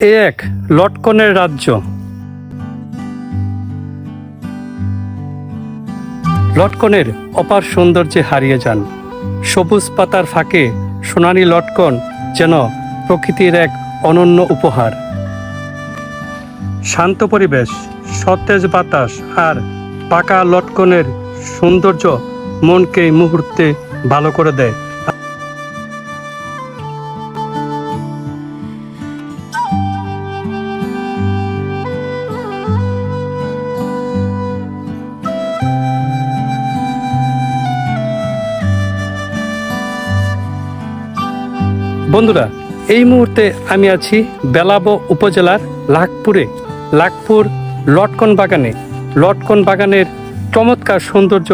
এ এক লটকনের রাজ্য। লটকনের অপার সৌন্দর্যে হারিয়ে যান। সবুজ পাতার ফাঁকে সোনালী লটকন যেন প্রকৃতির এক অনন্য উপহার। শান্ত পরিবেশ, সতেজ বাতাস আর পাকা লটকনের সৌন্দর্য মনকে এই মুহূর্তে ভালো করে দেয়। বন্ধুরা, এই মুহূর্তে আমি আছি বেলাবো উপজেলার লাখপুর লটকন বাগানে। লটকন বাগানের চমৎকার সৌন্দর্য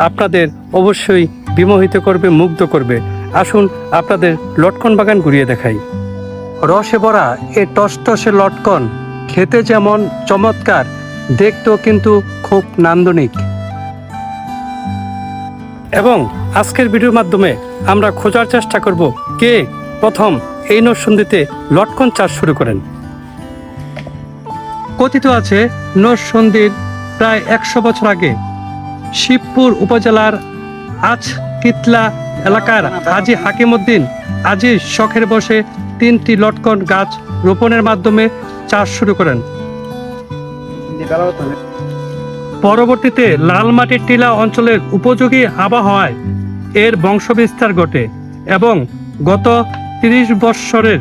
আপনাদের অবশ্যই বিমোহিত করবে, মুগ্ধ করবে। আসুন আপনাদের লটকন বাগান ঘুরিয়ে দেখাই। রসে ভরা এই টসটসে লটকন খেতে যেমন চমৎকার, দেখতেও কিন্তু খুব নান্দনিক। এবং আজকের ভিডিওর মাধ্যমে আমরা খোঁজার চেষ্টা করব কে প্রথম এই নরসিংদীতে লটকন চাষ শুরু করেন। কথিত আছে নরসিংদীর প্রায় 100 বছর আগে শিবপুর উপজেলার আজকিতলা এলাকার হাজী হাকিমউদ্দিন আজিজ শখের বসে 3টি লটকন গাছ রোপণের মাধ্যমে চাষ শুরু করেন। পরবর্তীতে লাল মাটির টিলা অঞ্চলের উপযোগী আবহাওয়ায় এর বংশবিস্তার ঘটে এবং গত 30 বৎসরের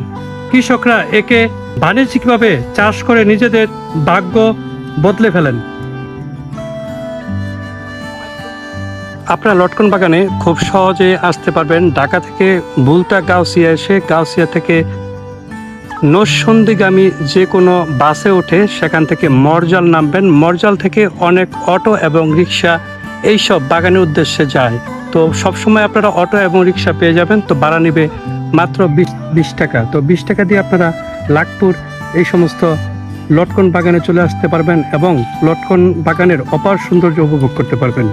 কৃষকরা একে বাণিজ্যিকভাবে চাষ করে নিজেদের ভাগ্য বদলে ফেলেন। আপনারা লটকন বাগানে খুব সহজে আসতে পারবেন। ঢাকা থেকে বুলতা গাউসিয়া এসে গাউসিয়া থেকে নরসিংদীগামী যে কোনো বাসে উঠে সেখান থেকে মরজাল নামবেন। মরজাল থেকে অনেক অটো এবং রিক্সা এইসব বাগানের উদ্দেশ্যে যায়। তো সবসময় আপনারা অটো এবং রিক্সা পেয়ে যাবেন। তো ভাড়া নেবে মাত্র 20 টাকা। তো 20 টাকা দিয়ে আপনারা লাখপুর এই সমস্ত লটকন বাগানে চলে আসতে পারবেন এবং লটকন বাগানের অপার সৌন্দর্য উপভোগ করতে পারবেন।